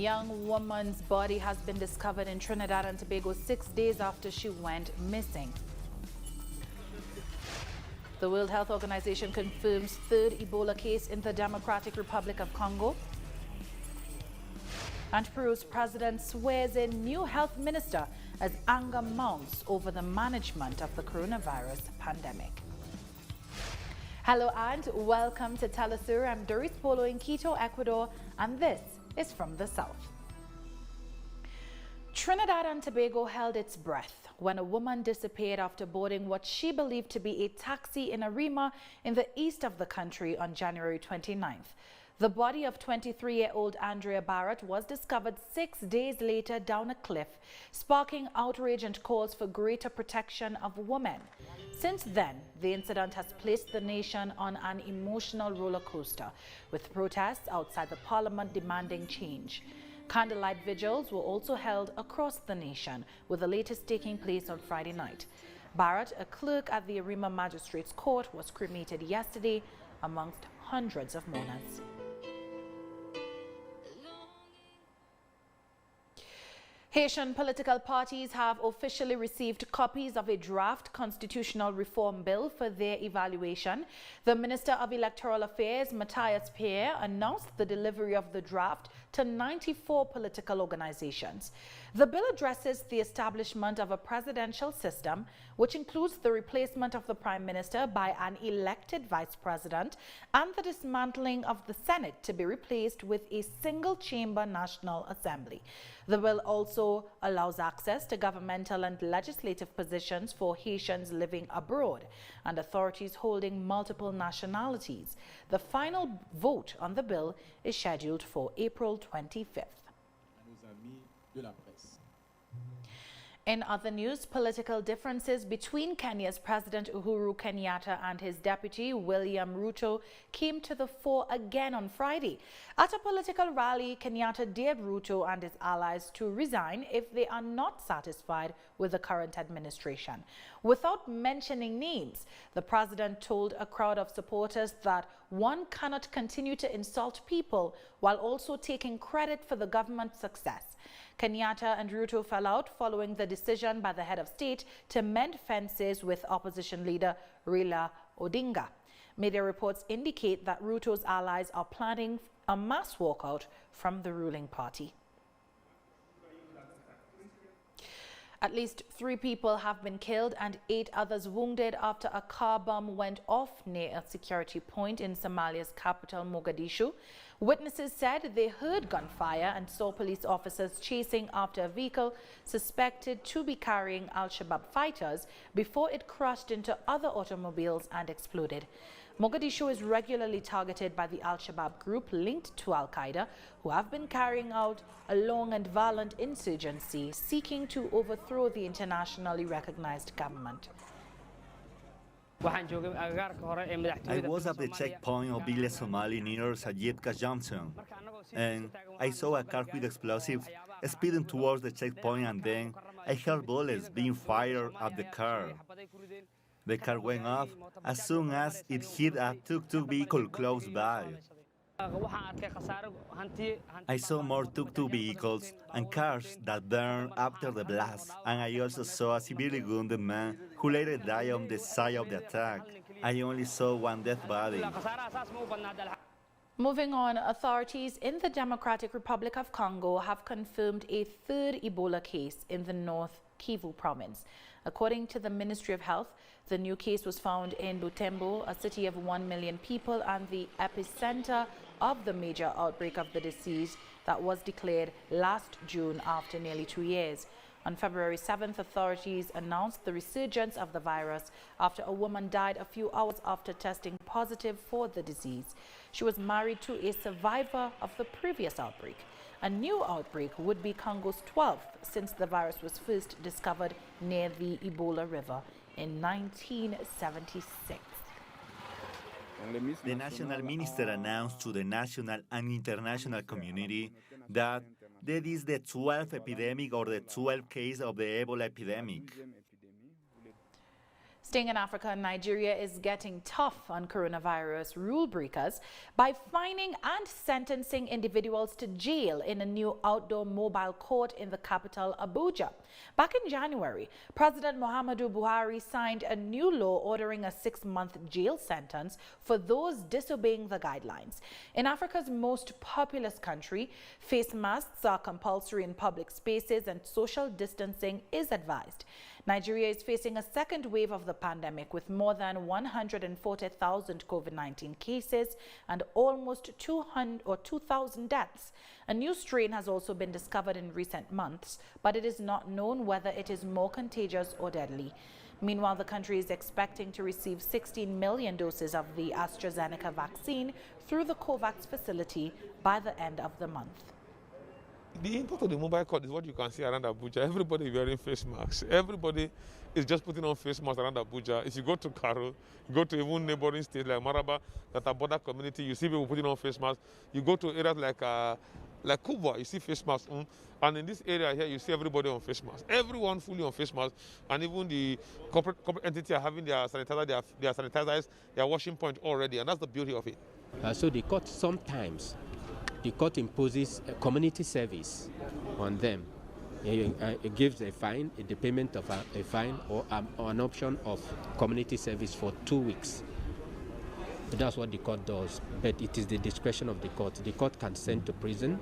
young woman's body has been discovered in Trinidad and Tobago 6 days after she went missing. The World Health Organization confirms third Ebola case in the Democratic Republic of Congo. And Peru's president swears in new health minister as anger mounts over the management of the coronavirus pandemic. Hello and welcome to teleSUR. I'm Doris Polo in Quito, Ecuador, and this is from the South. Trinidad and Tobago held its breath when a woman disappeared after boarding what she believed to be a taxi in Arima in the east of the country on January 29th. The body of 23-year-old Andrea Barrett was discovered 6 days later down a cliff, sparking outrage and calls for greater protection of women. Since then, the incident has placed the nation on an emotional roller coaster, with protests outside the parliament demanding change. Candlelight vigils were also held across the nation, with the latest taking place on Friday night. Barrett, a clerk at the Arima Magistrates Court, was cremated yesterday amongst hundreds of mourners. Haitian political parties have officially received copies of a draft constitutional reform bill for their evaluation. The Minister of Electoral Affairs, Matthias Pierre, announced the delivery of the draft to 94 political organizations. The bill addresses the establishment of a presidential system, which includes the replacement of the Prime Minister by an elected Vice President and the dismantling of the Senate to be replaced with a single-chamber National Assembly. The bill also allows access to governmental and legislative positions for Haitians living abroad and authorities holding multiple nationalities. The final vote on the bill is scheduled for April 25th. In other news, political differences between Kenya's President Uhuru Kenyatta and his deputy William Ruto came to the fore again on Friday. At a political rally, Kenyatta dared Ruto and his allies to resign if they are not satisfied with the current administration. Without mentioning names, the president told a crowd of supporters that one cannot continue to insult people while also taking credit for the government's success. Kenyatta and Ruto fell out following the decision by the head of state to mend fences with opposition leader Raila Odinga. Media reports indicate that Ruto's allies are planning a mass walkout from the ruling party. At least 3 people have been killed and 8 others wounded after a car bomb went off near a security point in Somalia's capital, Mogadishu. Witnesses said they heard gunfire and saw police officers chasing after a vehicle suspected to be carrying Al-Shabaab fighters before it crashed into other automobiles and exploded. Mogadishu is regularly targeted by the Al-Shabaab group linked to Al-Qaeda, who have been carrying out a long and violent insurgency seeking to overthrow the internationally recognized government. I was at the checkpoint of Villa Somali near Sayedka Junction, and I saw a car with explosives speeding towards the checkpoint, and then I heard bullets being fired at the car. The car went off as soon as it hit a tuk-tuk vehicle close by. I saw more tuk-tuk vehicles and cars that burned after the blast, and I also saw a severely wounded man who later died on the site of the attack. I only saw one dead body. Moving on, authorities in the Democratic Republic of Congo have confirmed a third Ebola case in the North Kivu province. According to the Ministry of Health, the new case was found in Butembo, a city of 1 million people and the epicenter of the major outbreak of the disease that was declared last June after nearly 2 years. On February 7th, authorities announced the resurgence of the virus after a woman died a few hours after testing positive for the disease. She was married to a survivor of the previous outbreak. A new outbreak would be Congo's 12th since the virus was first discovered near the Ebola River in 1976. The national minister announced to the national and international community that that is the 12th epidemic or the 12th case of the Ebola epidemic. Staying in Africa, Nigeria is getting tough on coronavirus rule breakers by fining and sentencing individuals to jail in a new outdoor mobile court in the capital, Abuja. Back in January, President Muhammadu Buhari signed a new law ordering a 6-month jail sentence for those disobeying the guidelines. In Africa's most populous country, face masks are compulsory in public spaces and social distancing is advised. Nigeria is facing a second wave of the pandemic with more than 140,000 COVID-19 cases and almost 2,000 deaths. A new strain has also been discovered in recent months, but it is not known whether it is more contagious or deadly. Meanwhile, the country is expecting to receive 16 million doses of the AstraZeneca vaccine through the COVAX facility by the end of the month. The impact of the mobile court is what you can see around Abuja. Everybody is wearing face masks. Everybody is just putting on face masks around Abuja. If you go to Karo, you go to even neighboring states like Maraba, that are border community, you see people putting on face masks. You go to areas like Kubwa, you see face masks. And in this area here, you see everybody on face masks. Everyone fully on face masks. And even the corporate entity are having their sanitizer, their sanitizers, their washing point already. And that's the beauty of it. So the court sometimes, the court imposes a community service on them. It gives a fine, the payment of a fine, or an option of community service for 2 weeks. That's what the court does, but it is the discretion of the court. The court can send to prison.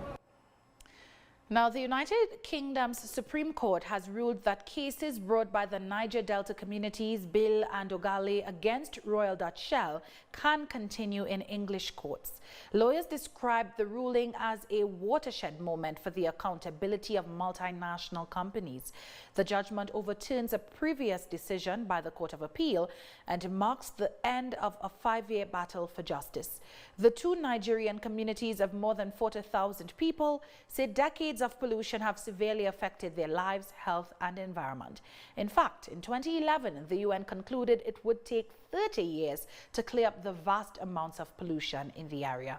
Now, the United Kingdom's Supreme Court has ruled that cases brought by the Niger Delta communities, Bill and Ogale, against Royal Dutch Shell can continue in English courts. Lawyers described the ruling as a watershed moment for the accountability of multinational companies. The judgment overturns a previous decision by the Court of Appeal and marks the end of a 5-year battle for justice. The two Nigerian communities of more than 40,000 people say decades of pollution have severely affected their lives, health and environment. In fact, in 2011, the UN concluded it would take 30 years to clear up the vast amounts of pollution in the area.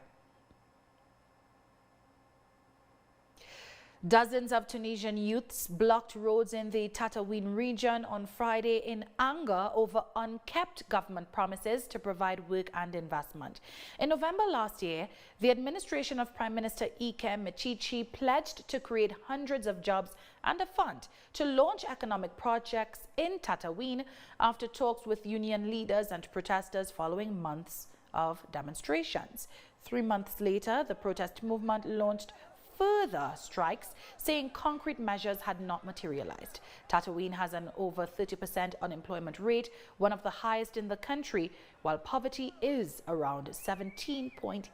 Dozens of Tunisian youths blocked roads in the Tataouine region on Friday in anger over unkept government promises to provide work and investment. In November last year, the administration of Prime Minister Ikem Mechichi pledged to create hundreds of jobs and a fund to launch economic projects in Tataouine after talks with union leaders and protesters following months of demonstrations. 3 months later, the protest movement launched further strikes, saying concrete measures had not materialized. Tataouine has an over 30% unemployment rate, one of the highest in the country, while poverty is around 17.8%.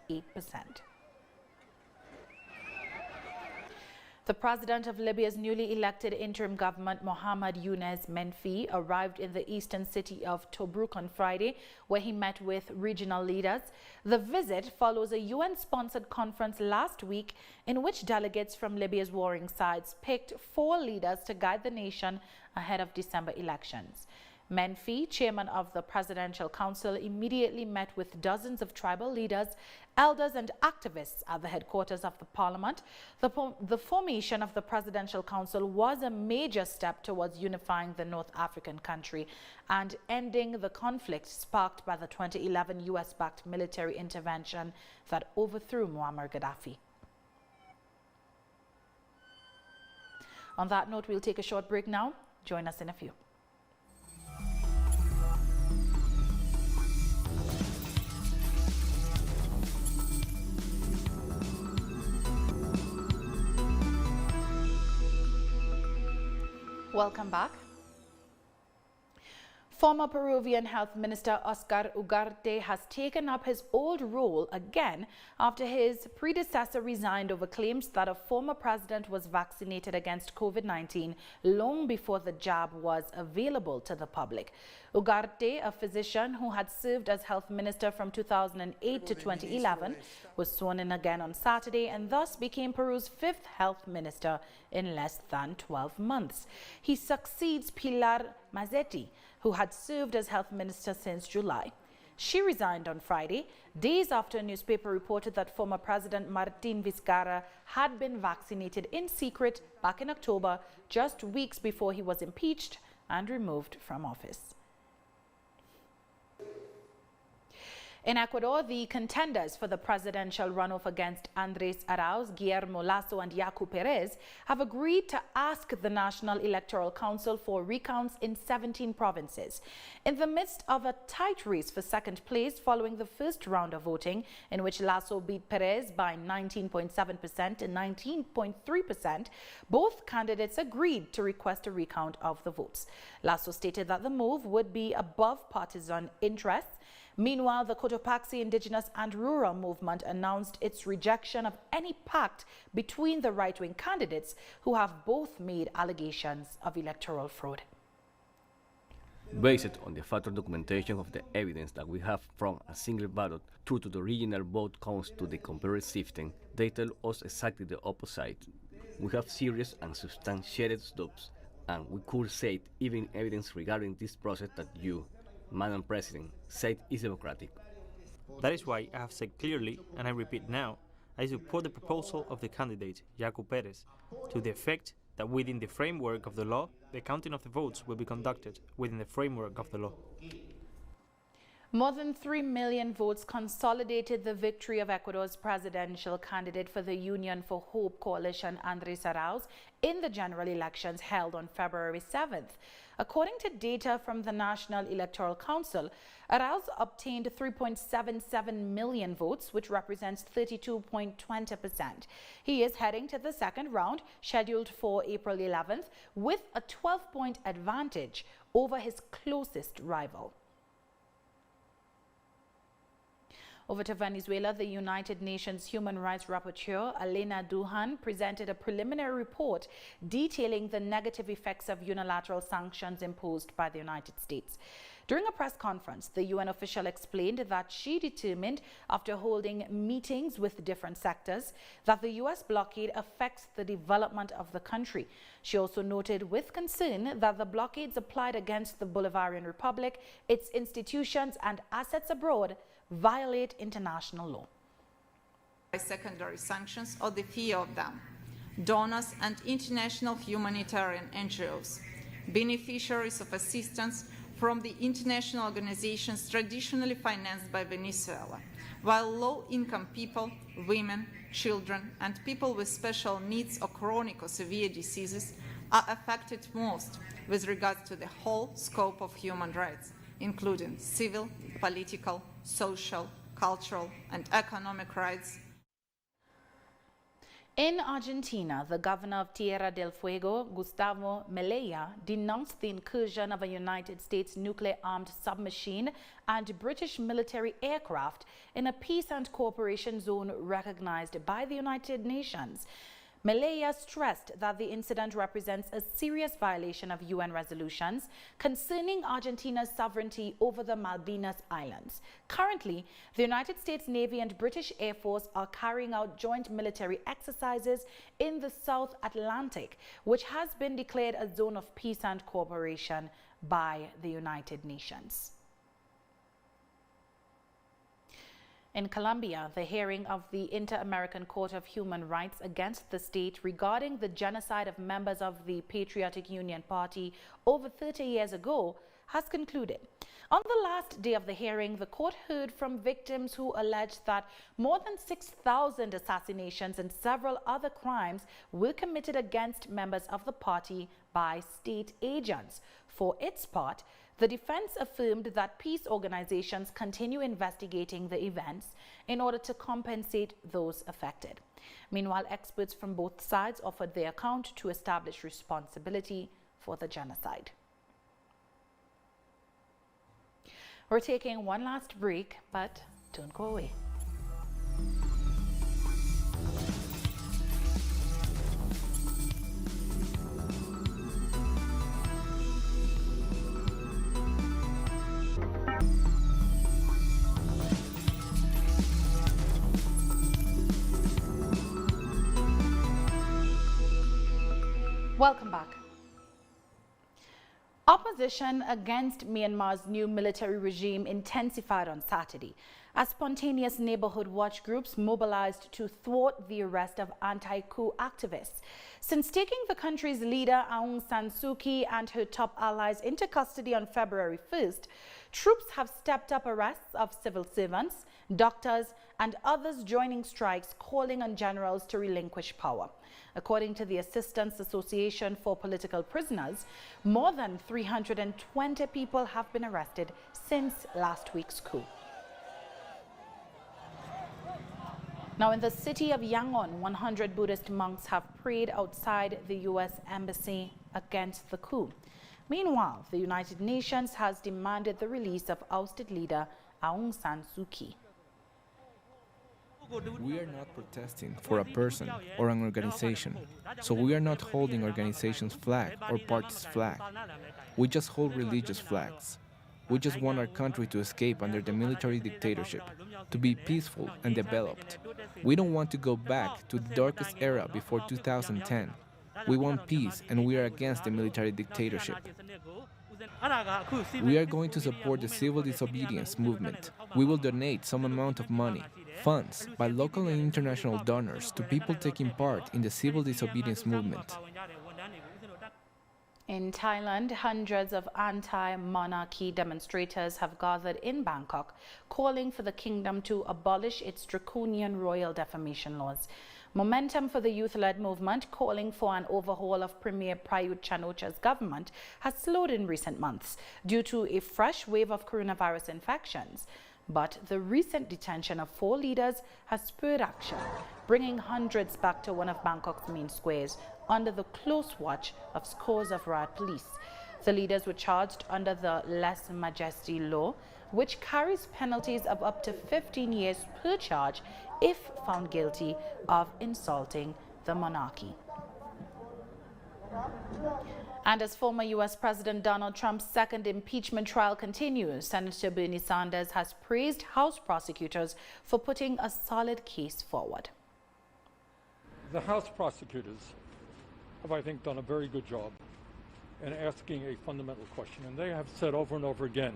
The president of Libya's newly elected interim government, Mohamed Younes Menfi, arrived in the eastern city of Tobruk on Friday, where he met with regional leaders. The visit follows a UN-sponsored conference last week in which delegates from Libya's warring sides picked 4 leaders to guide the nation ahead of December elections. Menfi, chairman of the Presidential Council, immediately met with dozens of tribal leaders, elders and activists at the headquarters of the parliament. The formation of the Presidential Council was a major step towards unifying the North African country and ending the conflict sparked by the 2011 US-backed military intervention that overthrew Muammar Gaddafi. On that note, we'll take a short break now. Join us in a few. Welcome back. Former Peruvian Health Minister Oscar Ugarte has taken up his old role again after his predecessor resigned over claims that a former president was vaccinated against COVID-19 long before the jab was available to the public. Ugarte, a physician who had served as health minister from 2008 to 2011, was sworn in again on Saturday and thus became Peru's 5th health minister in less than 12 months. He succeeds Pilar Mazzetti, who had served as health minister since July. She resigned on Friday, days after a newspaper reported that former President Martin Vizcarra had been vaccinated in secret back in October, just weeks before he was impeached and removed from office. In Ecuador, the contenders for the presidential runoff against Andres Arauz, Guillermo Lasso and Yaku Perez have agreed to ask the National Electoral Council for recounts in 17 provinces. In the midst of a tight race for second place following the first round of voting, in which Lasso beat Perez by 19.7% and 19.3%, both candidates agreed to request a recount of the votes. Lasso stated that the move would be above partisan interests. Meanwhile, the Cotopaxi Indigenous and Rural Movement announced its rejection of any pact between the right-wing candidates who have both made allegations of electoral fraud. Based on the factual documentation of the evidence that we have from a single ballot through to the original vote counts to the computer system, they tell us exactly the opposite. We have serious and substantiated doubts, and we could say even evidence regarding this process that you, Madam President, said is democratic. That is why I have said clearly, and I repeat now, I support the proposal of the candidate, Yaku Perez, to the effect that within the framework of the law, the counting of the votes will be conducted within the framework of the law. More than 3 million votes consolidated the victory of Ecuador's presidential candidate for the Union for Hope coalition, Andres Arauz, in the general elections held on February 7th. According to data from the National Electoral Council, Arauz obtained 3.77 million votes, which represents 32.20%. He is heading to the second round, scheduled for April 11th, with a 12-point advantage over his closest rival. Over to Venezuela, the United Nations Human Rights Rapporteur, Elena Duhan, presented a preliminary report detailing the negative effects of unilateral sanctions imposed by the United States. During a press conference, the UN official explained that she determined, after holding meetings with different sectors, that the U.S. blockade affects the development of the country. She also noted with concern that the blockades applied against the Bolivarian Republic, its institutions and assets abroad violate international law. Secondary sanctions or the fear of them. Donors and international humanitarian NGOs, beneficiaries of assistance from the international organizations traditionally financed by Venezuela, while low-income people, women, children, and people with special needs or chronic or severe diseases are affected most with regards to the whole scope of human rights, including civil, political, social, cultural, and economic rights. In Argentina, the governor of Tierra del Fuego, Gustavo Melella, denounced the incursion of a United States nuclear-armed submachine and British military aircraft in a peace and cooperation zone recognized by the United Nations. Melella stressed that the incident represents a serious violation of UN resolutions concerning Argentina's sovereignty over the Malvinas Islands. Currently, the United States Navy and British Air Force are carrying out joint military exercises in the South Atlantic, which has been declared a zone of peace and cooperation by the United Nations. In Colombia, the hearing of the Inter-American Court of Human Rights against the state regarding the genocide of members of the Patriotic Union Party over 30 years ago has concluded. On the last day of the hearing, the court heard from victims who alleged that more than 6,000 assassinations and several other crimes were committed against members of the party by state agents. For its part, the defense affirmed that peace organizations continue investigating the events in order to compensate those affected. Meanwhile, experts from both sides offered their account to establish responsibility for the genocide. We're taking one last break, but don't go away. Welcome back. Opposition against Myanmar's new military regime intensified on Saturday as spontaneous neighborhood watch groups mobilized to thwart the arrest of anti-coup activists. Since taking the country's leader Aung San Suu Kyi and her top allies into custody on February 1st, troops have stepped up arrests of civil servants, doctors, and others joining strikes calling on generals to relinquish power. According to the Assistance Association for Political Prisoners, more than 320 people have been arrested since last week's coup. Now, in the city of Yangon, 100 Buddhist monks have prayed outside the U.S. Embassy against the coup. Meanwhile, the United Nations has demanded the release of ousted leader Aung San Suu Kyi. We are not protesting for a person or an organization, so we are not holding organizations' flag or parties' flag. We just hold religious flags. We just want our country to escape under the military dictatorship, to be peaceful and developed. We don't want to go back to the darkest era before 2010. We want peace, and we are against the military dictatorship. We are going to support the civil disobedience movement. We will donate some amount of money, funds, by local and international donors to people taking part in the civil disobedience movement. In Thailand, hundreds of anti-monarchy demonstrators have gathered in Bangkok, calling for the kingdom to abolish its draconian royal defamation laws. Momentum for the youth-led movement, calling for an overhaul of Premier Prayut Chan-o-cha's government, has slowed in recent months due to a fresh wave of coronavirus infections. But the recent detention of 4 leaders has spurred action, bringing hundreds back to one of Bangkok's main squares under the close watch of scores of riot police. The leaders were charged under the lèse majesté law, which carries penalties of up to 15 years per charge if found guilty of insulting the monarchy. And as former U.S. President Donald Trump's second impeachment trial continues, Senator Bernie Sanders has praised House prosecutors for putting a solid case forward. The House prosecutors have, I think, done a very good job in asking a fundamental question. And they have said over and over again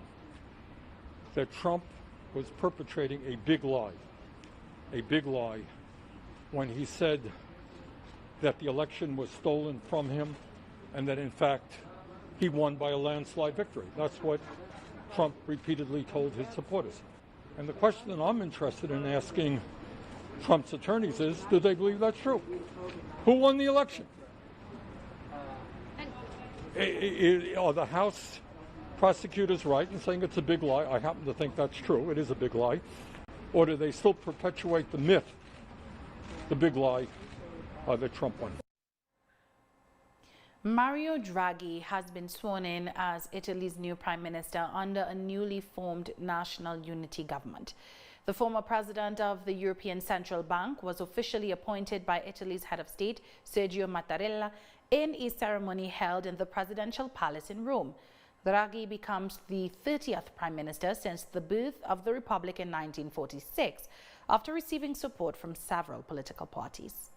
that Trump was perpetrating a big lie when he said that the election was stolen from him and that, in fact, he won by a landslide victory. That's what Trump repeatedly told his supporters. And the question that I'm interested in asking Trump's attorneys is, do they believe that's true? Who won the election? Are the House prosecutors right in saying it's a big lie? I happen to think that's true. It is a big lie. Or do they still perpetuate the myth, the big lie that Trump won? Mario Draghi has been sworn in as Italy's new prime minister under a newly formed national unity government. The former president of the European Central Bank was officially appointed by Italy's head of state, Sergio Mattarella, in a ceremony held in the presidential palace in Rome. Draghi becomes the 30th prime minister since the birth of the republic in 1946, after receiving support from several political parties.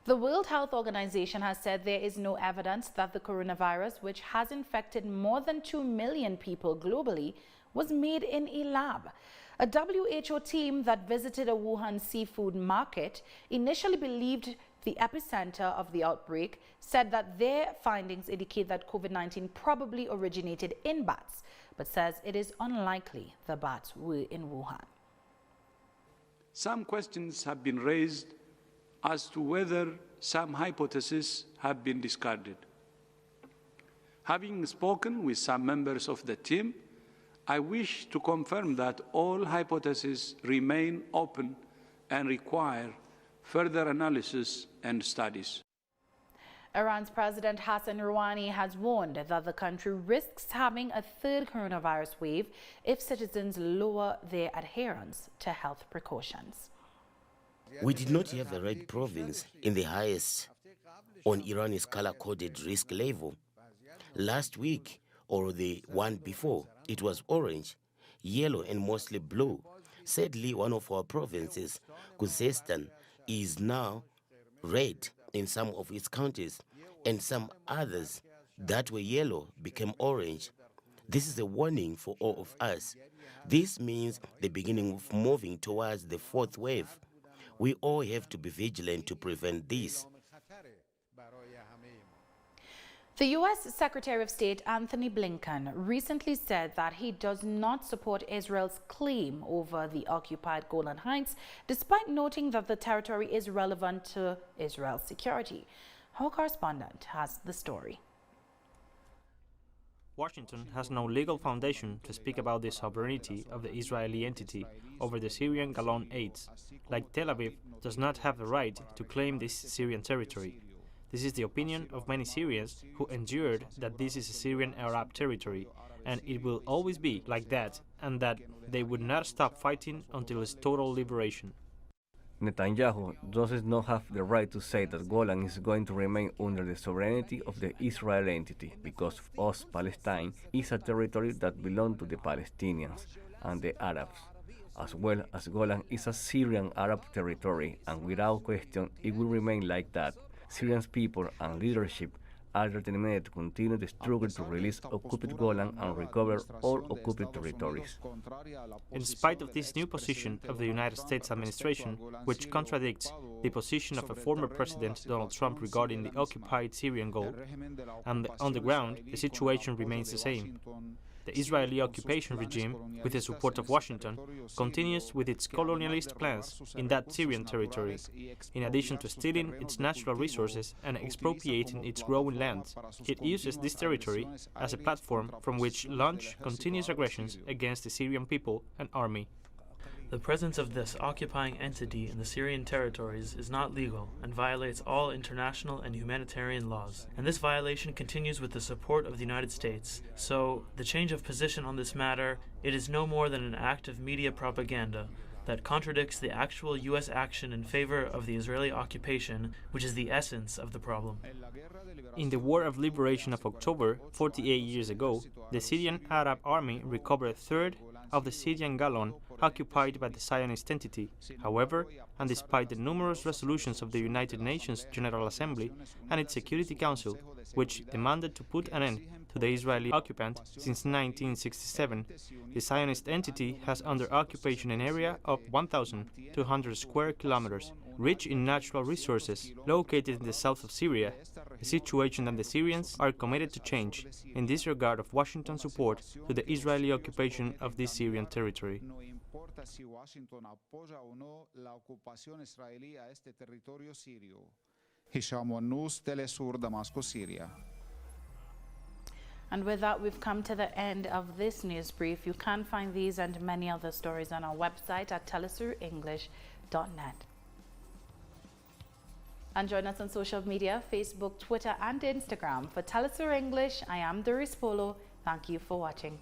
The World Health Organization has said there is no evidence that the coronavirus, which has infected more than 2 million people globally, was made in a lab. A WHO team that visited a Wuhan seafood market initially believed the epicenter of the outbreak, said that their findings indicate that COVID-19 probably originated in bats, but says it is unlikely the bats were in Wuhan. Some questions have been raised as to whether some hypotheses have been discarded. Having spoken with some members of the team, I wish to confirm that all hypotheses remain open and require further analysis and studies. Iran's President Hassan Rouhani has warned that the country risks having a third coronavirus wave if citizens lower their adherence to health precautions. We did not have the red province in the highest on Iran's color-coded risk level. Last week, or the one before, it was orange, yellow, and mostly blue. Sadly, one of our provinces, Khuzestan, is now red in some of its counties, and some others that were yellow became orange. This is a warning for all of us. This means the beginning of moving towards the fourth wave. We all have to be vigilant to prevent this. The U.S. Secretary of State Anthony Blinken recently said that he does not support Israel's claim over the occupied Golan Heights, despite noting that the territory is relevant to Israel's security. Our correspondent has the story. Washington has no legal foundation to speak about the sovereignty of the Israeli entity over the Syrian Golan Heights, like Tel Aviv does not have the right to claim this Syrian territory. This is the opinion of many Syrians who endured that this is a Syrian Arab territory, and it will always be like that, and that they would not stop fighting until its total liberation. Netanyahu does not have the right to say that Golan is going to remain under the sovereignty of the Israel entity, because East Palestine is a territory that belongs to the Palestinians and the Arabs, as well as Golan is a Syrian Arab territory, and without question it will remain like that. Syrian people and leadership are determined to continue the struggle to release occupied Golan and recover all occupied territories. In spite of this new position of the United States administration, which contradicts the position of a former President Donald Trump regarding the occupied Syrian goal, and on the ground the situation remains the same. The Israeli occupation regime, with the support of Washington, continues with its colonialist plans in that Syrian territory. In addition to stealing its natural resources and expropriating its growing land, it uses this territory as a platform from which launch continuous aggressions against the Syrian people and army. The presence of this occupying entity in the Syrian territories is not legal and violates all international and humanitarian laws. And this violation continues with the support of the United States. So, the change of position on this matter, it is no more than an act of media propaganda that contradicts the actual U.S. action in favor of the Israeli occupation, which is the essence of the problem. In the War of Liberation of October, 48 years ago, the Syrian Arab army recovered a third of the Syrian Golan occupied by the Zionist entity. However, and despite the numerous resolutions of the United Nations General Assembly and its Security Council, which demanded to put an end to the Israeli occupant since 1967, the Zionist entity has under occupation an area of 1,200 square kilometers, rich in natural resources, located in the south of Syria, a situation that the Syrians are committed to change in disregard of Washington's support to the Israeli occupation of this Syrian territory. Si Washington appoggia o no la occupazione israelí a este territorio sirio. Hisham Wannous, teleSUR, Damascus, Syria. And with that, we've come to the end of this news brief. You can find these and many other stories on our website at telesurenglish.net. And join us on social media, Facebook, Twitter, and Instagram. For teleSUR English, I am D.R.C. Thank you for watching.